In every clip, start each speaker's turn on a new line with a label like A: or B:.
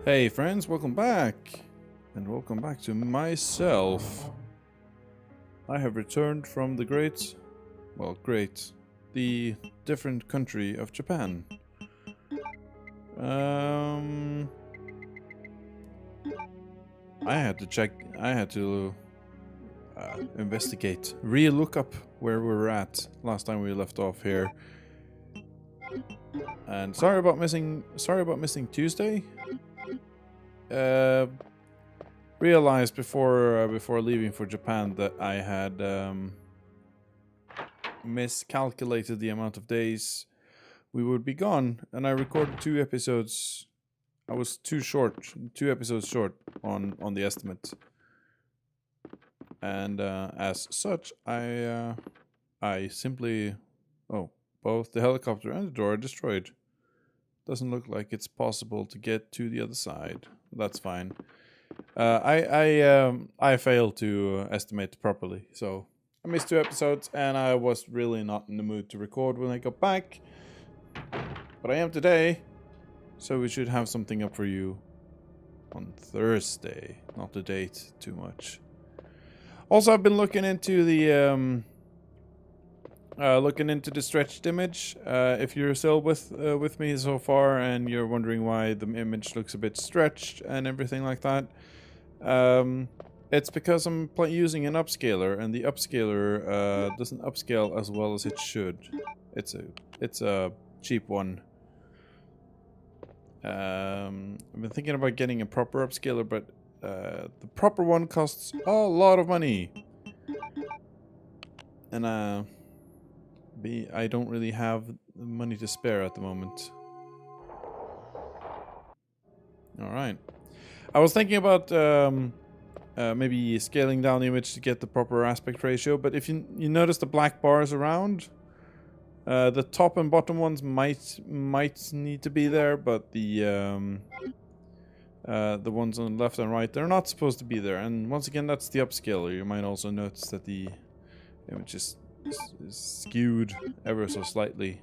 A: Hey friends, welcome back! And welcome back to myself. I have returned from the the different country of Japan. I had to investigate, look up where we were at last time we left off here. And sorry about missing Tuesday. Realized before leaving for Japan that I had miscalculated the amount of days we would be gone, and I recorded 2 episodes. I was 2 episodes short on the estimate, and as such, I simply both the helicopter and the door are destroyed. Doesn't look like it's possible to get to the other side. That's fine. I failed to estimate properly, so I missed 2 episodes, and I was really not in the mood to record when I got back. But I am today, so we should have something up for you on Thursday. Not the date too much. Also, I've been looking into the stretched image. If you're still with me so far and you're wondering why the image looks a bit stretched and everything like that, it's because I'm using an upscaler, and the upscaler doesn't upscale as well as it should. It's a cheap one. I've been thinking about getting a proper upscaler, but the proper one costs a lot of money, and I don't really have money to spare at the moment. Alright. I was thinking about maybe scaling down the image to get the proper aspect ratio, but if you notice the black bars around, the top and bottom ones might need to be there, but the ones on the left and right, they're not supposed to be there. And once again, that's the upscaler. You might also notice that the image is skewed ever so slightly.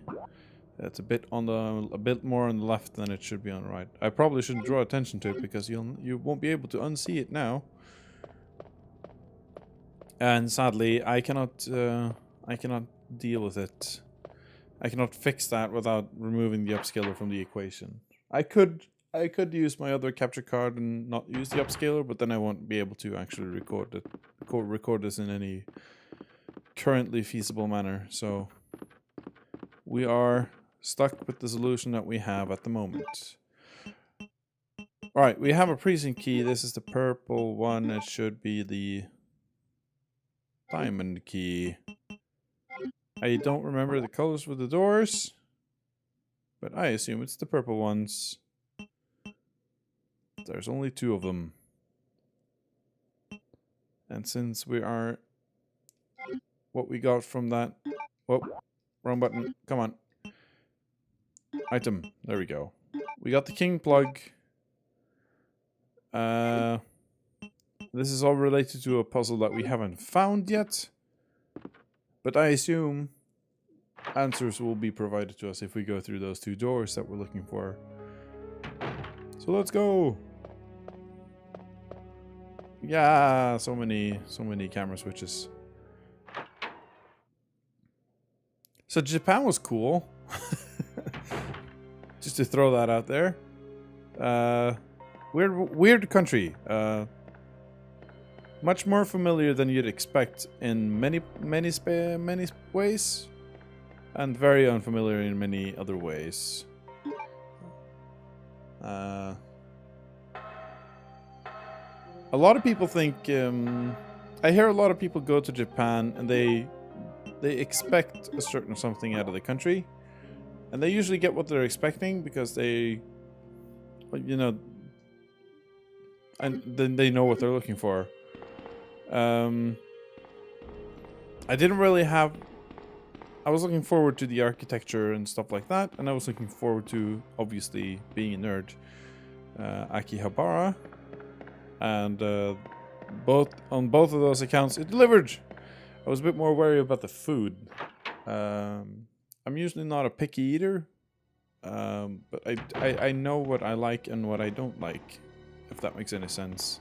A: It's a bit more on the left than it should be on the right. I probably shouldn't draw attention to it because you won't be able to unsee it now. And sadly, I cannot deal with it. I cannot fix that without removing the upscaler from the equation. I could use my other capture card and not use the upscaler, but then I won't be able to actually record this in any currently feasible manner. So we are stuck with the solution that we have at the moment. Alright, we have a precinct key. This is the purple one. It should be the diamond key. I don't remember the colors for the doors, but I assume it's the purple ones. There's only 2 of them. And since we are what we got from that... Whoop, wrong button. Come on. Item. There we go. We got the king plug. This is all related to a puzzle that we haven't found yet. But I assume answers will be provided to us if we go through those 2 doors that we're looking for. So let's go! Yeah, so many camera switches. So Japan was cool. Just to throw that out there. Weird country. Much more familiar than you'd expect in many ways, and very unfamiliar in many other ways. A lot of people think I hear a lot of people go to Japan and they expect a certain something out of the country, and they usually get what they're expecting because they, and then they know what they're looking for. I didn't really have... I was looking forward to the architecture and stuff like that, and I was looking forward to, obviously, being a nerd, Akihabara, and on both of those accounts, it delivered. I was a bit more worried about the food. I'm usually not a picky eater, But I know what I like and what I don't like, if that makes any sense.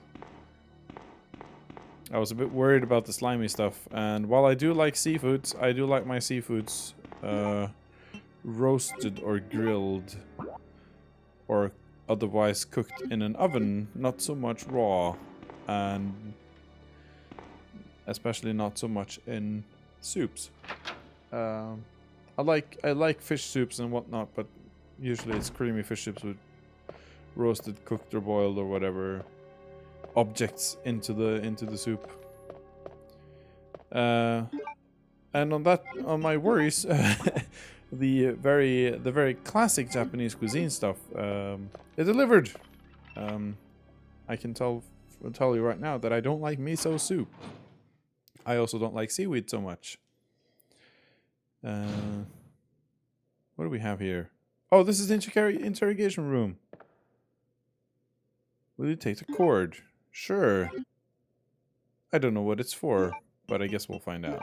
A: I was a bit worried about the slimy stuff, and while I do like seafoods, I do like my seafoods roasted or grilled or otherwise cooked in an oven, not so much raw, and especially not so much in soups. I like fish soups and whatnot, but usually it's creamy fish soups with roasted, cooked, or boiled or whatever objects into the soup. And on my worries, the very classic Japanese cuisine stuff is delivered. I can tell you right now that I don't like miso soup. I also don't like seaweed so much. What do we have here? Oh, this is the interrogation room. Will you take the cord? Sure. I don't know what it's for, but I guess we'll find out.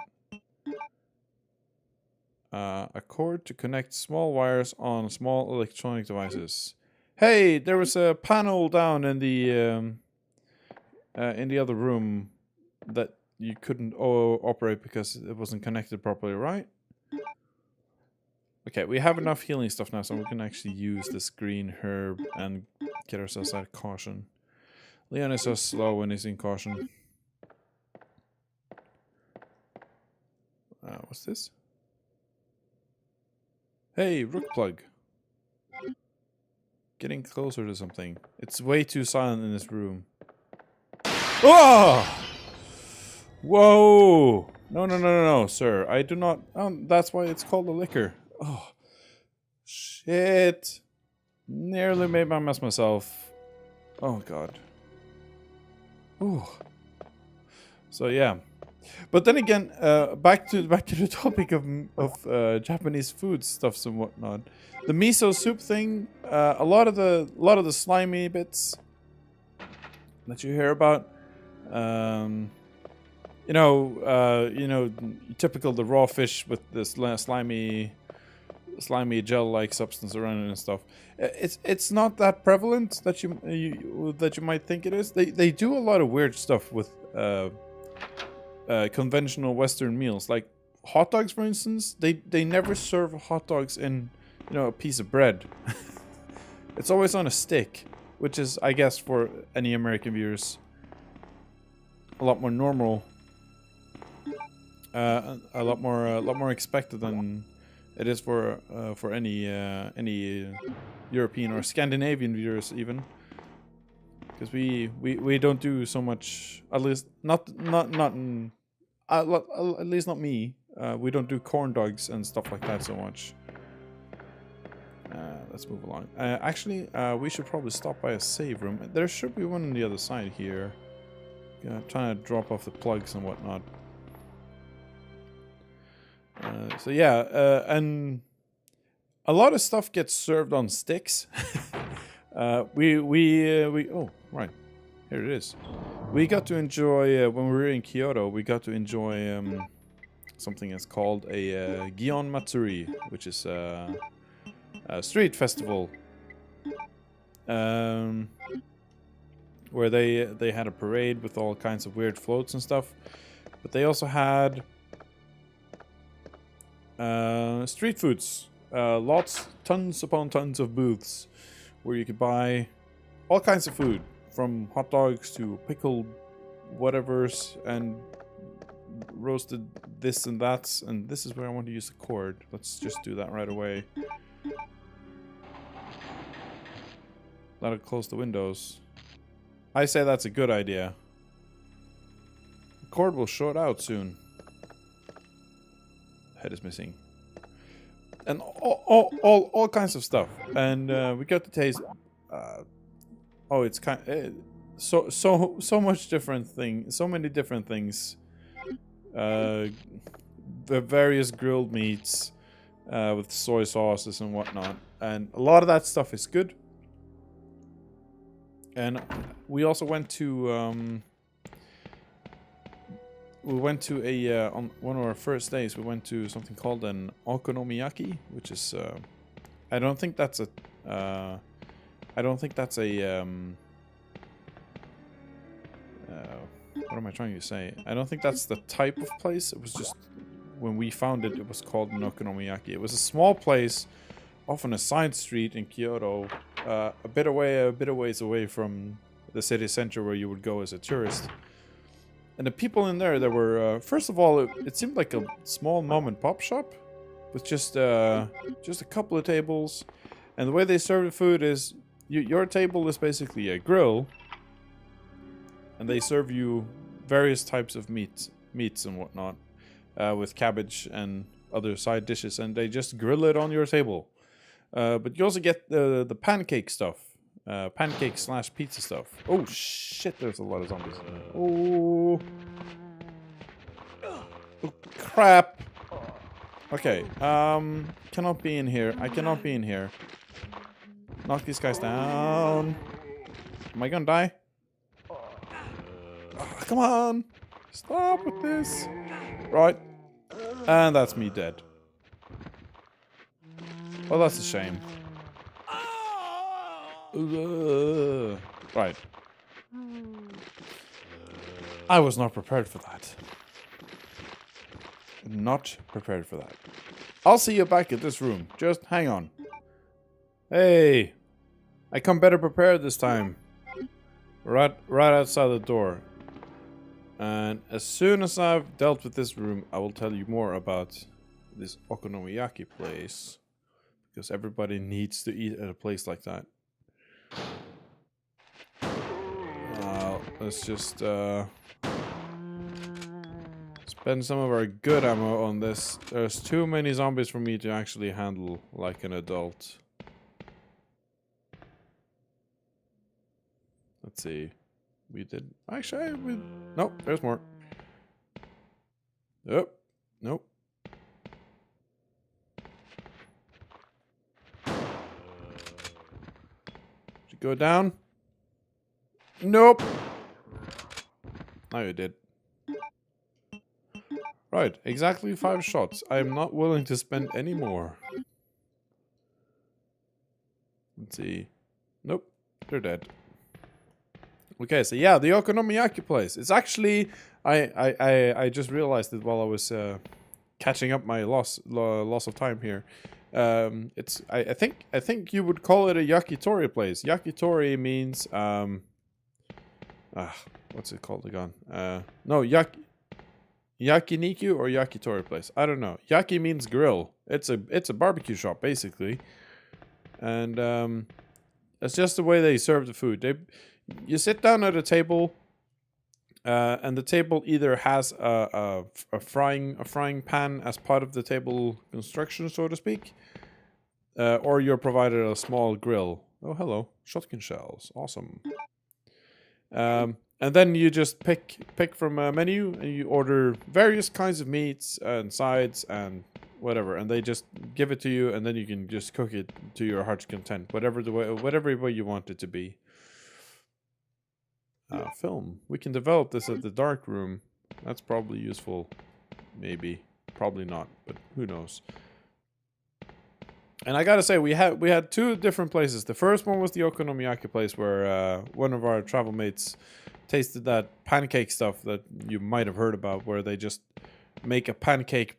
A: A cord to connect small wires on small electronic devices. Hey, there was a panel down in the other room that you couldn't operate because it wasn't connected properly, right? Okay, we have enough healing stuff now, so we can actually use this green herb and get ourselves out of caution. Leon is so slow when he's in caution. What's this? Hey, rook plug. Getting closer to something. It's way too silent in this room. Oh! Whoa! No, sir. I do not... that's why it's called a liquor. Oh. Shit. Nearly made my mess myself. Oh, God. Ooh. So, yeah. But then again, back to the topic of Japanese food stuffs and whatnot. The miso soup thing, a lot of the slimy bits that you hear about, typical the raw fish with this slimy gel-like substance around it and stuff. It's not that prevalent that you might think it is. They do a lot of weird stuff with conventional Western meals, like hot dogs, for instance. They never serve hot dogs in a piece of bread. It's always on a stick, which is, I guess, for any American viewers, a lot more normal, a lot more expected than it is for any European or Scandinavian viewers even, because we don't do so much, at least not at least not me. We don't do corn dogs and stuff like that so much. Let's move along. Actually, we should probably stop by a save room. There should be one on the other side here. Trying to drop off the plugs and whatnot. So yeah, and a lot of stuff gets served on sticks. Oh right, here it is. We got to enjoy when we were in Kyoto. We got to enjoy something that's called a Gion Matsuri, which is a street festival, where they had a parade with all kinds of weird floats and stuff, but they also had street foods, tons upon tons of booths where you could buy all kinds of food, from hot dogs to pickled whatevers and roasted this and that. And this is where I want to use the cord. Let's just do that right away. That'll close the windows. I say that's a good idea. The cord will short out soon. Head is missing. And all kinds of stuff. And we got to taste. It's so much different thing. So many different things. The various grilled meats with soy sauces and whatnot, and a lot of that stuff is good. And we also went to on one of our first days. We went to something called an okonomiyaki, which is I don't think that's a. I don't think that's a. What am I trying to say? I don't think that's the type of place. It was just when we found it, it was called an okonomiyaki. It was a small place off on a side street in Kyoto, a bit of ways away from the city center where you would go as a tourist. And the people in there, were first of all, it seemed like a small mom and pop shop with just a couple of tables. And the way they serve the food is your table is basically a grill, and they serve you various types of meats and whatnot, with cabbage and other side dishes, and they just grill it on your table. But you also get the pancake stuff, pancake / pizza stuff. Oh shit! There's a lot of zombies. Oh crap! Okay, cannot be in here. I cannot be in here. Knock these guys down. Am I gonna die? Oh, come on! Stop with this! Right. And that's me dead. Well, that's a shame. Right. I was not prepared for that. Not prepared for that. I'll see you back at this room. Just hang on. Hey! I come better prepared this time. Right outside the door. And as soon as I've dealt with this room, I will tell you more about this okonomiyaki place. Because everybody needs to eat at a place like that. Let's just spend some of our good ammo on this. There's too many zombies for me to actually handle like an adult. Let's see. We did. Actually, nope, there's more. Nope. Nope. Did you go down? Nope. Now you did. Right, exactly 5 shots. I am not willing to spend any more. Let's see. Nope, they're dead. Okay, so yeah, the okonomiyaki place. It's actually I just realized it while I was catching up my loss of time here. It's I think you would call it a yakitori place. Yakitori means what's it called again? No, yakiniku or yakitori place. I don't know. Yaki means grill. It's a barbecue shop basically, and it's just the way they serve the food. You sit down at a table, and the table either has a frying pan as part of the table construction, so to speak, or you're provided a small grill. Oh, hello, shotgun shells, awesome. And then you just pick from a menu, and you order various kinds of meats and sides and whatever, and they just give it to you, and then you can just cook it to your heart's content, whatever way you want it to be. Film. We can develop this at the dark room. That's probably useful. Maybe. Probably not, but who knows. And I gotta say, we had 2 different places. The first one was the okonomiyaki place where one of our travel mates tasted that pancake stuff that you might have heard about, where they just make a pancake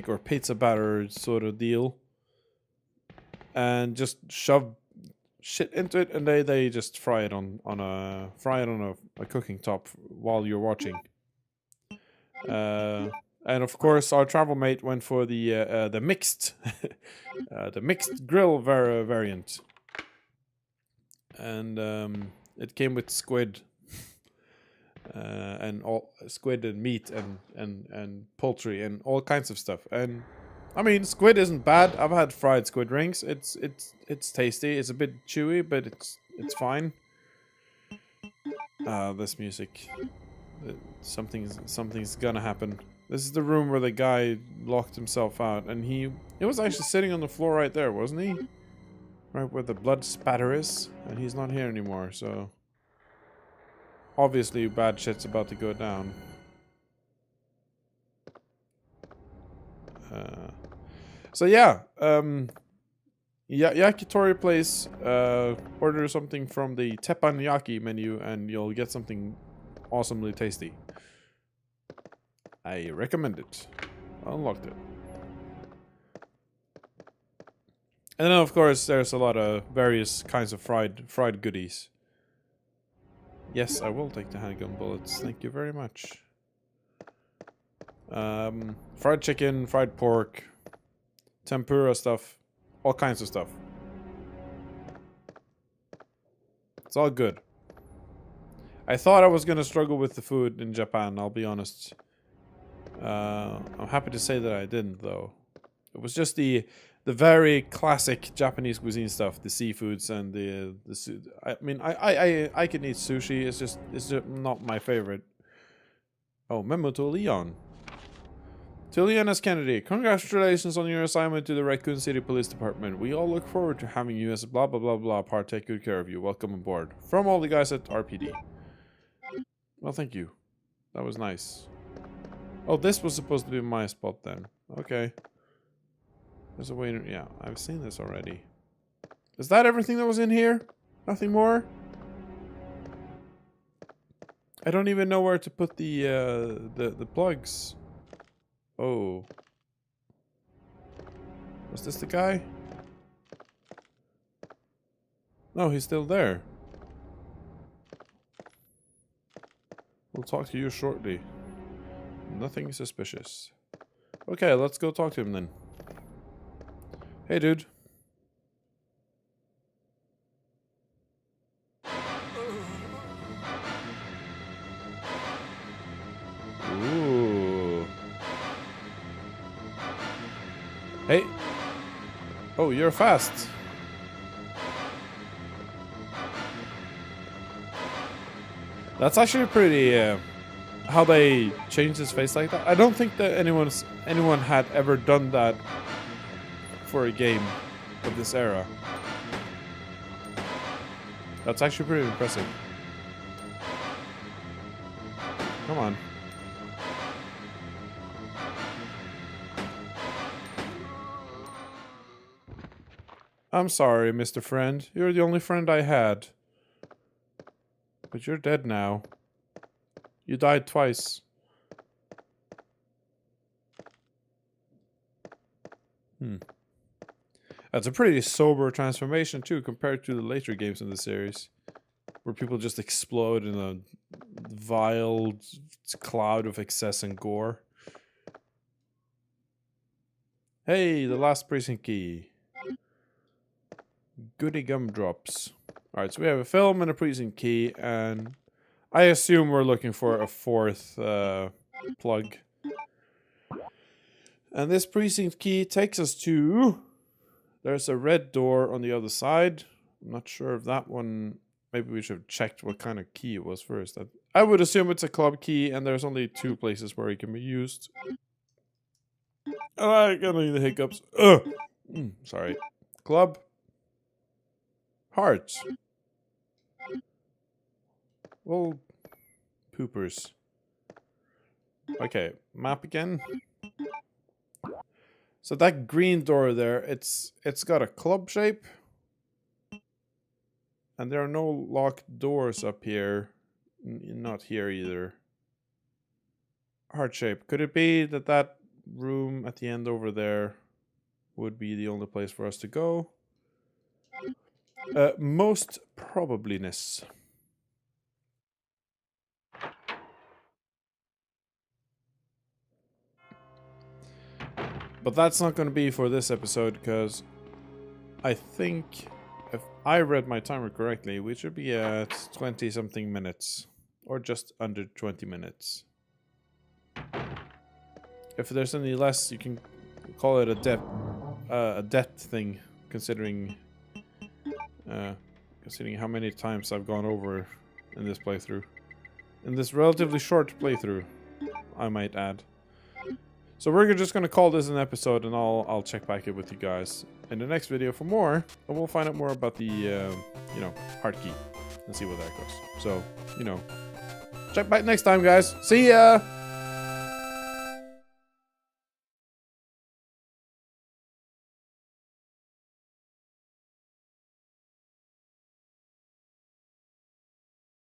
A: or pizza batter sort of deal and just shove shit into it, and they just fry it on a cooking top while you're watching. And of course, our travel mate went for the mixed the mixed grill variant, and it came with squid and all squid and meat and poultry and all kinds of stuff. And I mean, squid isn't bad. I've had fried squid rings. It's tasty. It's a bit chewy, but it's fine. This music. Something's gonna happen. This is the room where the guy locked himself out, and he was actually sitting on the floor right there, wasn't he? Right where the blood spatter is, and he's not here anymore, so obviously bad shit's about to go down. So yeah, Yakitori place, order something from the teppanyaki menu and you'll get something awesomely tasty. I recommend it. I unlocked it. And then of course there's a lot of various kinds of fried goodies. Yes, I will take the handgun bullets. Thank you very much. Fried chicken, fried pork, tempura stuff, all kinds of stuff. It's all good. I thought I was gonna struggle with the food in Japan, I'll be honest. I'm happy to say that I didn't, though. It was just the very classic Japanese cuisine stuff, the seafoods and I mean, I can eat sushi. It's just not my favorite. Oh, memo to Leon. To Leon S. Kennedy, congratulations on your assignment to the Raccoon City Police Department. We all look forward to having you as blah blah blah blah part. Take good care of you. Welcome aboard. From all the guys at RPD. Well, thank you. That was nice. Oh, this was supposed to be my spot then. Okay. There's a way to... Yeah, I've seen this already. Is that everything that was in here? Nothing more? I don't even know where to put the plugs. Oh. Was this the guy? No, he's still there. We'll talk to you shortly. Nothing suspicious. Okay, let's go talk to him then. Hey, dude. Ooh. Hey. Oh, you're fast. That's actually pretty, how they changed his face like that. I don't think that anyone had ever done that for a game of this era. That's actually pretty impressive. Come on. I'm sorry, Mr. Friend. You're the only friend I had. But you're dead now. You died twice. That's a pretty sober transformation too, compared to the later games in the series, where people just explode in a vile cloud of excess and gore. Hey, the last precinct key. Goody gumdrops. Alright, so we have a film and a precinct key, and I assume we're looking for a fourth plug. And this precinct key takes us to... There's a red door on the other side. I'm not sure if that one... Maybe we should have checked what kind of key it was first. I would assume it's a club key, and there's only 2 places where it can be used. I got the hiccups. Sorry. Club. Hearts. Well, poopers. Okay, map again. So that green door there, it's got a club shape. And there are no locked doors up here. Not here either. Heart shape. Could it be that that room at the end over there would be the only place for us to go? Most probabliness. But that's not going to be for this episode, because I think if I read my timer correctly, we should be at 20-something minutes. Or just under 20 minutes. If there's any less, you can call it a death thing, considering how many times I've gone over in this playthrough. In this relatively short playthrough, I might add. So we're just going to call this an episode, and I'll check back in with you guys in the next video for more, and we'll find out more about the, you know, heart key, and see where that goes. So, you know, check back next time, guys. See ya!